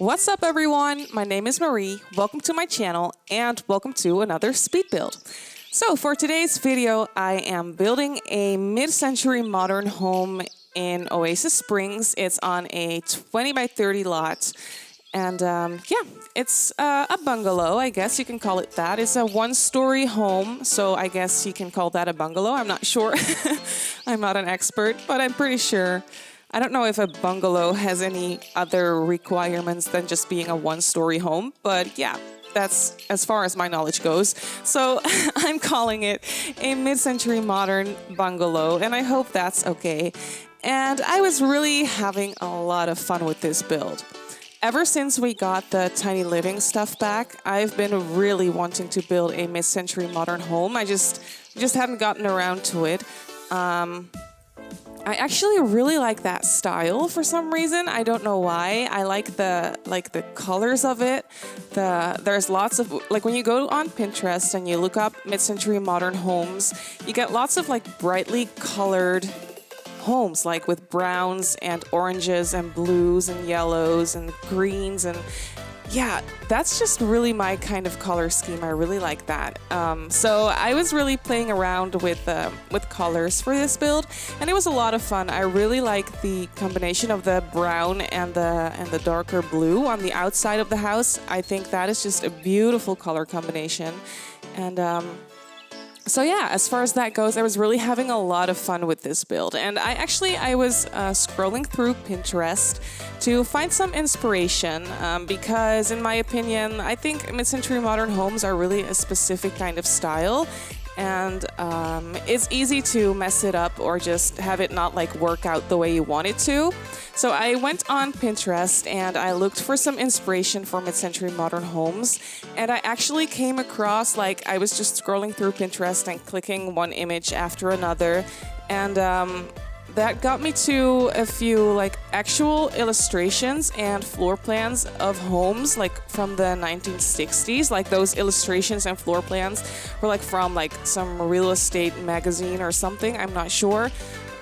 What's up, everyone? My name is Marie. Welcome to my channel and welcome to another speed build. So for today's video, I am building a mid-century modern home in Oasis Springs. It's on a 20 by 30 lot. And yeah, it's a bungalow, I guess you can call it that. It's a one-story home, so I guess you can call that a bungalow. I'm not sure. I'm not an expert, but I'm pretty sure. I don't know if a bungalow has any other requirements than just being a one-story home, but yeah, that's as far as my knowledge goes. So I'm calling it a mid-century modern bungalow, and I hope that's okay. And I was really having a lot of fun with this build. Ever since we got the tiny living stuff back, I've been really wanting to build a mid-century modern home. I just hadn't gotten around to it. I actually really like that style for some reason. I don't know why. I like the colors of it. There's lots of, like, when you go on Pinterest and you look up mid-century modern homes, you get lots of like brightly colored homes, like with browns and oranges and blues and yellows and greens, and yeah, that's just really my kind of color scheme. I really like that. So I was really playing around with colors for this build, and it was a lot of fun. I really like the combination of the brown and the darker blue on the outside of the house. I think that is just a beautiful color combination, and so yeah, as far as that goes, I was really having a lot of fun with this build. And I was scrolling through Pinterest to find some inspiration because, in my opinion, I think mid-century modern homes are really a specific kind of style. And it's easy to mess it up or just have it not like work out the way you want it to. So I went on Pinterest and I looked for some inspiration for mid-century modern homes. And I actually came across, like, I was just scrolling through Pinterest and clicking one image after another. And that got me to a few like actual illustrations and floor plans of homes like from the 1960s. Like those illustrations and floor plans were like from like some real estate magazine or something, I'm not sure.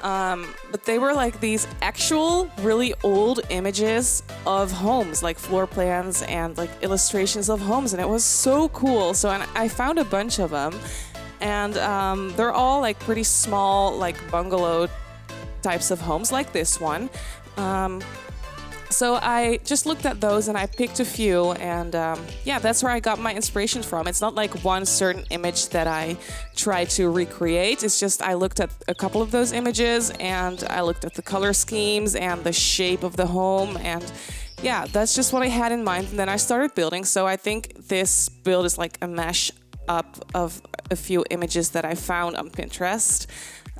But they were like these actual really old images of homes, like floor plans and like illustrations of homes, and it was so cool. So and I found a bunch of them, and they're all like pretty small, like bungalow types of homes like this one. So I just looked at those and I picked a few, and yeah, that's where I got my inspiration from. It's not like one certain image that I tried to recreate. It's just I looked at a couple of those images and I looked at the color schemes and the shape of the home, and yeah, that's just what I had in mind. And then I started building. So I think this build is like a mash up of a few images that I found on Pinterest.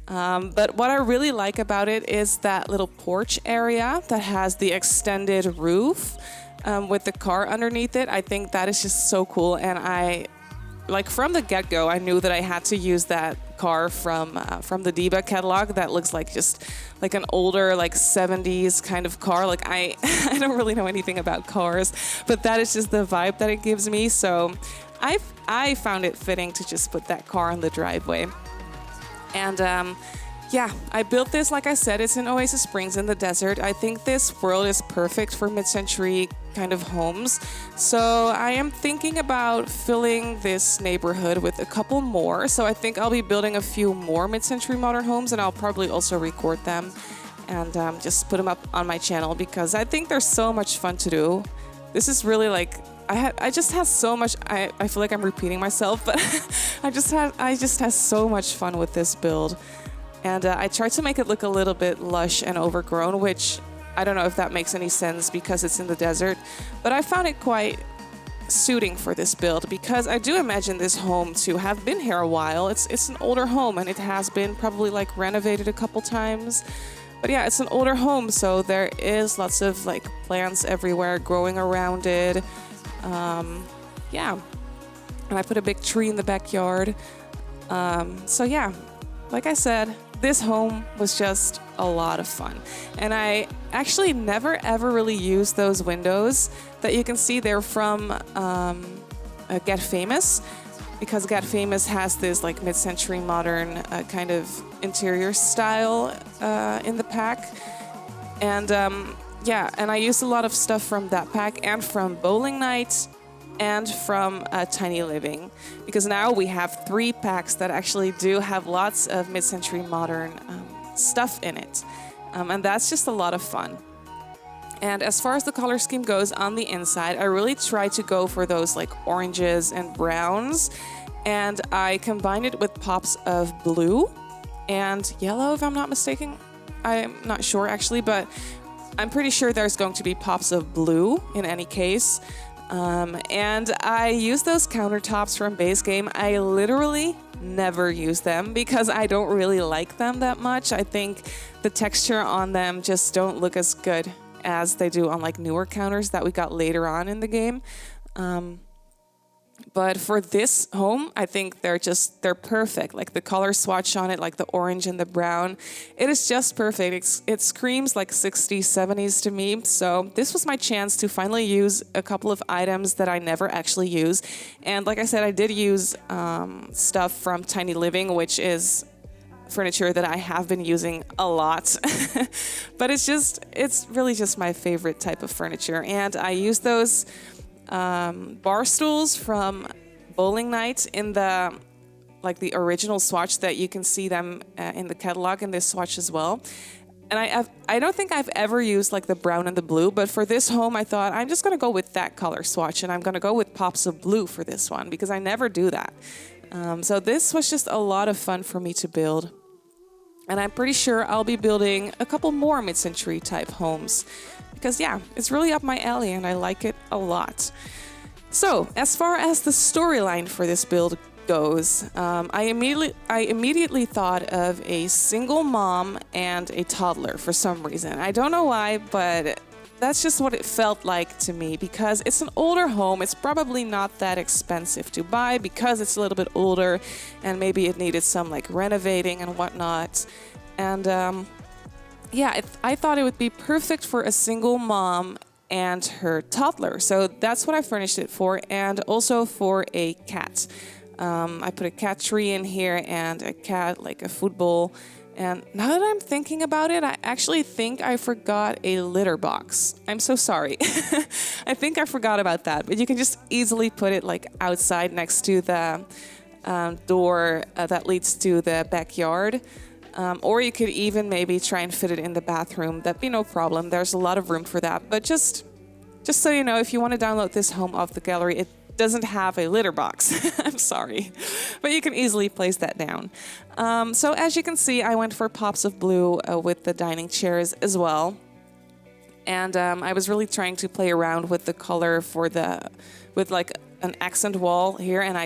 But what I really like about it is that little porch area that has the extended roof with the car underneath it. I think that is just so cool, and I, like, from the get-go, I knew that I had to use that car from the Diba catalog. That looks like just like an older, like 70s kind of car. Like I don't really know anything about cars, but that is just the vibe that it gives me. So I found it fitting to just put that car in the driveway. And yeah, I built this, like I said, it's in Oasis Springs in the desert. I think this world is perfect for mid-century kind of homes. So I am thinking about filling this neighborhood with a couple more. So I think I'll be building a few more mid-century modern homes, and I'll probably also record them and just put them up on my channel because I think they're so much fun to do. This is really like, I just had so much, I feel like I'm repeating myself, but I just had so much fun with this build. And I tried to make it look a little bit lush and overgrown, which I don't know if that makes any sense because it's in the desert, but I found it quite suiting for this build because I do imagine this home to have been here a while. It's an older home and it has been probably like renovated a couple times. But yeah, it's an older home, so there is lots of like plants everywhere growing around it. Yeah, and I put a big tree in the backyard. So yeah, like I said, this home was just a lot of fun. And I actually never ever really used those windows that you can see. They're from Get Famous, because Get Famous has this like mid-century modern kind of interior style in the pack. And yeah, and I used a lot of stuff from that pack and from Bowling Night and from Tiny Living, because now we have 3 packs that actually do have lots of mid-century modern stuff in it. And that's just a lot of fun. And as far as the color scheme goes on the inside, I really try to go for those like oranges and browns. And I combined it with pops of blue and yellow, if I'm not mistaken. I'm not sure actually, but I'm pretty sure there's going to be pops of blue in any case. And I use those countertops from base game. I literally never use them because I don't really like them that much. I think the texture on them just don't look as good as they do on like newer counters that we got later on in the game. But for this home, I think they're perfect. Like the color swatch on it, like the orange and the brown, it is just perfect. It screams like 60s, 70s to me. So this was my chance to finally use a couple of items that I never actually use. And like I said, I did use stuff from Tiny Living, which is furniture that I have been using a lot. But it's really just my favorite type of furniture. And I use those bar stools from Bowling Night in the original swatch that you can see them in the catalog in this swatch as well. And I don't think I've ever used like the brown and the blue, but for this home I thought I'm just gonna go with that color swatch, and I'm gonna go with pops of blue for this one because I never do that. So this was just a lot of fun for me to build. And I'm pretty sure I'll be building a couple more mid-century type homes because yeah, it's really up my alley and I like it a lot. So as far as the storyline for this build goes, I immediately thought of a single mom and a toddler for some reason. I don't know why, but that's just what it felt like to me because it's an older home. It's probably not that expensive to buy because it's a little bit older and maybe it needed some like renovating and whatnot. And yeah, I thought it would be perfect for a single mom and her toddler. So that's what I furnished it for, and also for a cat. I put a cat tree in here and a cat, like a food bowl. And now that I'm thinking about it, I actually think I forgot a litter box. I'm so sorry. I think I forgot about that, but you can just easily put it like outside next to the door that leads to the backyard. Or you could even maybe try and fit it in the bathroom. That'd be no problem. There's a lot of room for that. But just so you know, if you want to download this home off the gallery, it doesn't have a litter box. I'm sorry. But you can easily place that down. So as you can see, I went for pops of blue with the dining chairs as well. And I was really trying to play around with the color with like an accent wall here. And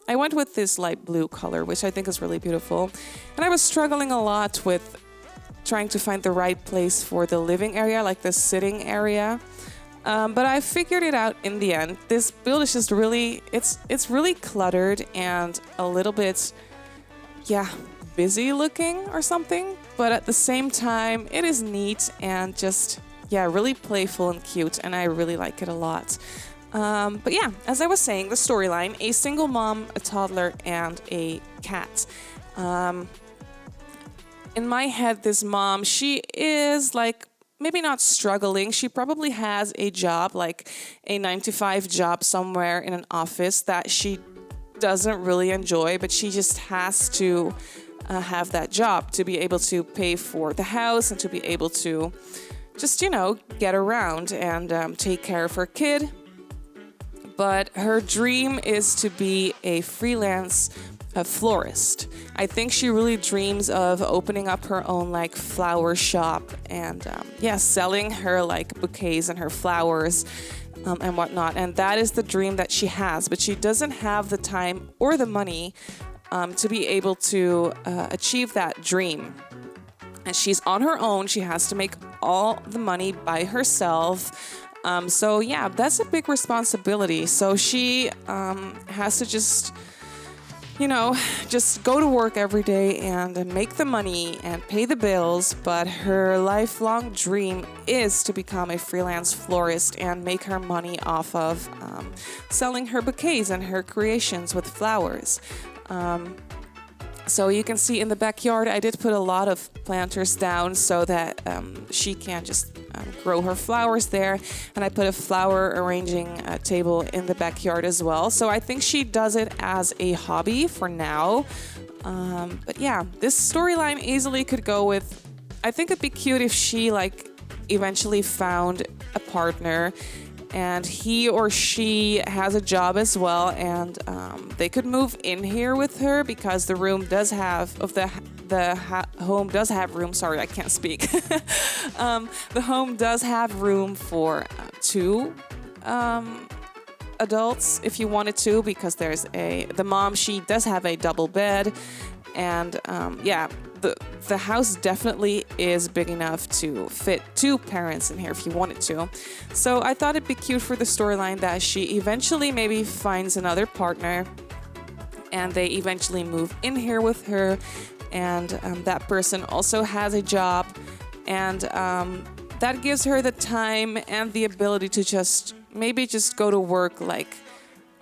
I went with this light blue color, which I think is really beautiful. And I was struggling a lot with trying to find the right place for the living area, like the sitting area. But I figured it out in the end. This build is just really, it's really cluttered and a little bit, yeah, busy looking or something. But at the same time, it is neat and just, yeah, really playful and cute. And I really like it a lot. But yeah, as I was saying, the storyline, a single mom, a toddler, and a cat. In my head, this mom, she is like, maybe not struggling. She probably has a job, like a 9-to-5 job somewhere in an office that she doesn't really enjoy, but she just has to have that job to be able to pay for the house and to be able to just, get around and take care of her kid. But her dream is to be a freelance florist. I think she really dreams of opening up her own like flower shop and selling her like bouquets and her flowers and whatnot. And that is the dream that she has, but she doesn't have the time or the money to be able to achieve that dream. And she's on her own. She has to make all the money by herself. So yeah, that's a big responsibility. So she has to just go to work every day and make the money and pay the bills. But her lifelong dream is to become a freelance florist and make her money off of selling her bouquets and her creations with flowers. So you can see in the backyard, I did put a lot of planters down so that she can just grow her flowers there. And I put a flower arranging table in the backyard as well. So I think she does it as a hobby for now. But yeah, this storyline easily could go with, I think it'd be cute if she like eventually found a partner and he or she has a job as well, and they could move in here with her because the room does have home does have room. Sorry, I can't speak. The home does have room for two adults if you wanted to, because there's the mom, she does have a double bed, and yeah, the house definitely is big enough to fit two parents in here if you wanted to. So I thought it'd be cute for the storyline that she eventually maybe finds another partner and they eventually move in here with her, and that person also has a job, and that gives her the time and the ability to just go to work like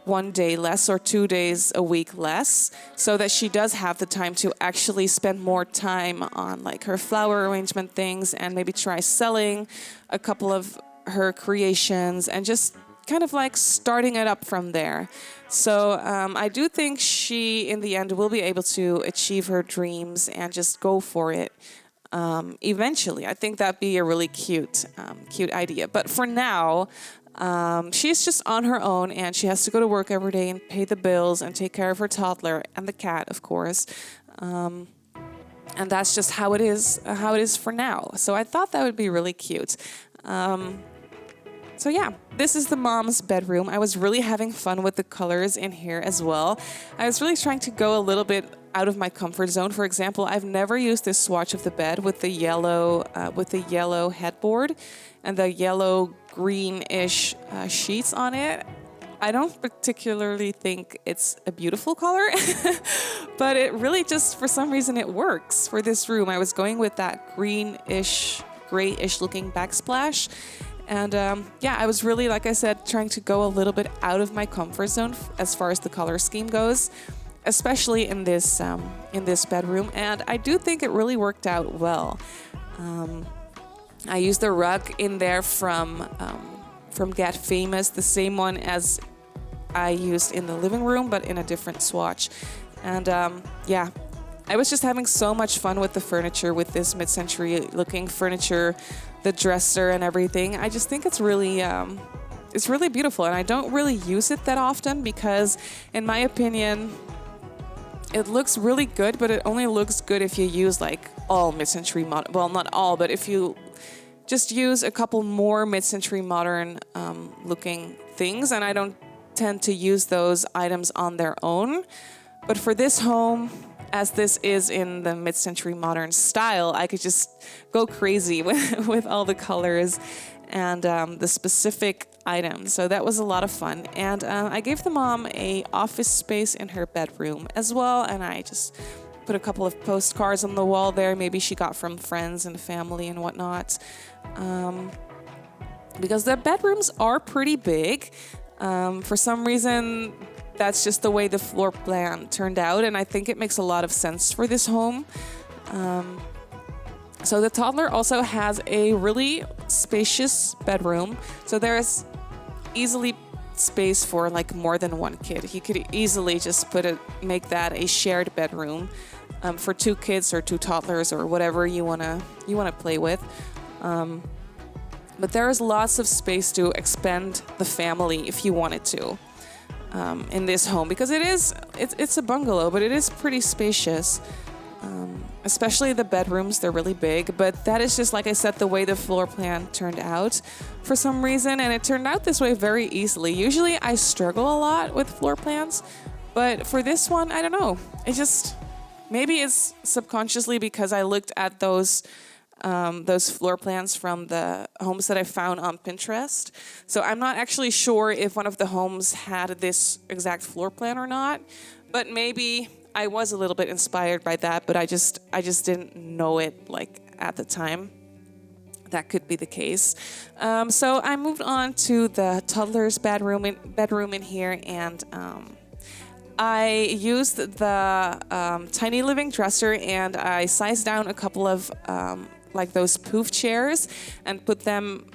one day less or 2 days a week less, so that she does have the time to actually spend more time on like her flower arrangement things and maybe try selling a couple of her creations and just kind of like starting it up from there. So I do think she in the end will be able to achieve her dreams and just go for it eventually. I think that'd be a really cute idea. But for now, she's just on her own, and she has to go to work every day and pay the bills and take care of her toddler and the cat, of course. And that's just how it is for now. So I thought that would be really cute. So yeah, this is the mom's bedroom. I was really having fun with the colors in here as well. I was really trying to go a little bit out of my comfort zone. For example, I've never used this swatch of the bed with the yellow headboard and the yellow greenish sheets on it. I don't particularly think it's a beautiful color, but it really just, for some reason, it works for this room. I was going with that greenish, grayish looking backsplash. And yeah, I was really, like I said, trying to go a little bit out of my comfort zone as far as the color scheme goes, especially in this bedroom. And I do think it really worked out well. I used the rug in there from Get Famous, the same one as I used in the living room, but in a different swatch. And yeah, I was just having so much fun with the furniture, with this mid-century looking furniture, the dresser and everything. I just think it's really beautiful, and I don't really use it that often because, in my opinion, it looks really good, but it only looks good if you use like all mid-century modern. Well, not all, but if you just use a couple more mid-century modern looking things, and I don't tend to use those items on their own. But for this home, as this is in the mid-century modern style, I could just go crazy with all the colors and the specific items. So that was a lot of fun. And I gave the mom a office space in her bedroom as well, and I just put a couple of postcards on the wall there, maybe she got from friends and family and whatnot. Because the bedrooms are pretty big. For some reason, that's just the way the floor plan turned out, and I think it makes a lot of sense for this home. So the toddler also has a really spacious bedroom. So there's easily space for like more than one kid. He could easily just make that a shared bedroom for two kids or two toddlers or whatever you wanna play with. But there is lots of space to expand the family if you wanted to in this home, because it's a bungalow, but it is pretty spacious. Especially the bedrooms, they're really big, but that is just, like I said, the way the floor plan turned out for some reason, and it turned out this way very easily. Usually I struggle a lot with floor plans, but for this one, I don't know. Maybe it's subconsciously because I looked at those floor plans from the homes that I found on Pinterest. So I'm not actually sure if one of the homes had this exact floor plan or not, but maybe I was a little bit inspired by that, but I just didn't know it like at the time. That could be the case. So I moved on to the toddler's bedroom in here, and I used the tiny living dresser and I sized down a couple of like those poof chairs and put them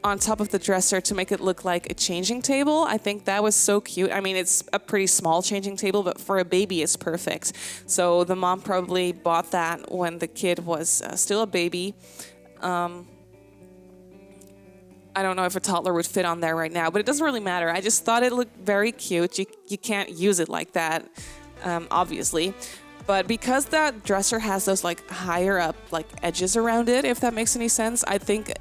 on top of the dresser to make it look like a changing table. I think that was so cute. I mean, it's a pretty small changing table, but for a baby, it's perfect. So the mom probably bought that when the kid was still a baby. I don't know if a toddler would fit on there right now, but it doesn't really matter. I just thought it looked very cute. You can't use it like that, obviously. But because that dresser has those like higher up like edges around it, if that makes any sense, I think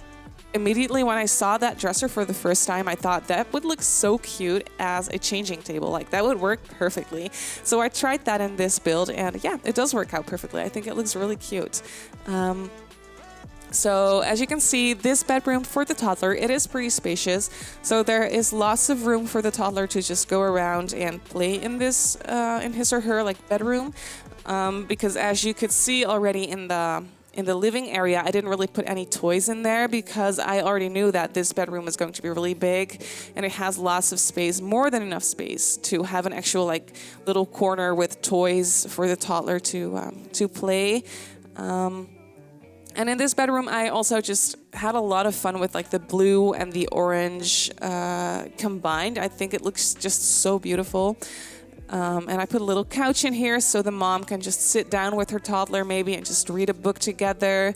immediately when I saw that dresser for the first time, I thought that would look so cute as a changing table. Like that would work perfectly. So I tried that in this build and yeah, it does work out perfectly. I think it looks really cute. So as you can see, this bedroom for the toddler, it is pretty spacious. So there is lots of room for the toddler to just go around and play in this, in his or her like bedroom. Because as you could see already in the living area, I didn't really put any toys in there because I already knew that this bedroom is going to be really big and it has lots of space, more than enough space to have an actual like little corner with toys for the toddler to play. And in this bedroom, I also just had a lot of fun with like the blue and the orange combined. I think it looks just so beautiful. And I put a little couch in here so the mom can just sit down with her toddler maybe and just read a book together,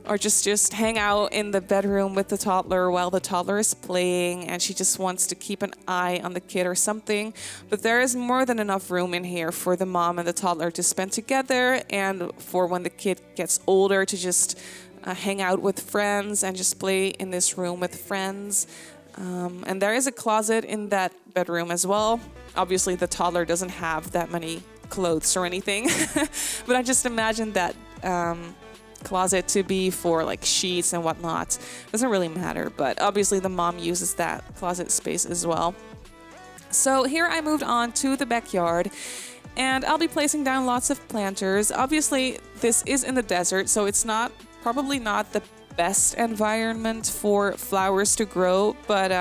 or just hang out in the bedroom with the toddler while the toddler is playing and she just wants to keep an eye on the kid or something. But there is more than enough room in here for the mom and the toddler to spend together and for when the kid gets older to just hang out with friends and just play in this room with friends. And there is a closet in that bedroom as well. Obviously, the toddler doesn't have that many clothes or anything, but I just imagined that closet to be for like sheets and whatnot. Doesn't really matter, but obviously the mom uses that closet space as well. So here I moved on to the backyard, and I'll be placing down lots of planters. Obviously, this is in the desert, so it's probably not the best environment for flowers to grow, but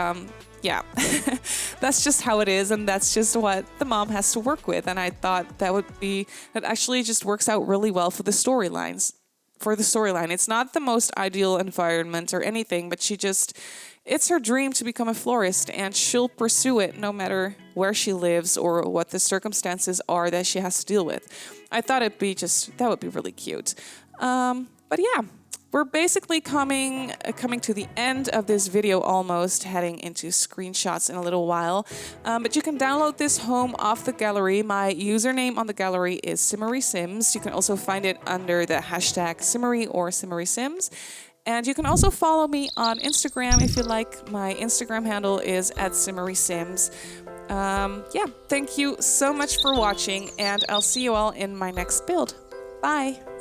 yeah, that's just how it is, and that's just what the mom has to work with. And I thought that actually just works out really well for the storylines. It's not the most ideal environment or anything, but it's her dream to become a florist, and she'll pursue it no matter where she lives or what the circumstances are that she has to deal with. I thought that would be really cute. But yeah. We're basically coming to the end of this video almost, heading into screenshots in a little while. But you can download this home off the gallery. My username on the gallery is Simmarysims. You can also find it under the hashtag Simmary or Simmarysims. And you can also follow me on Instagram if you like. My Instagram handle is @Simmarysims. Yeah, thank you so much for watching, and I'll see you all in my next build. Bye!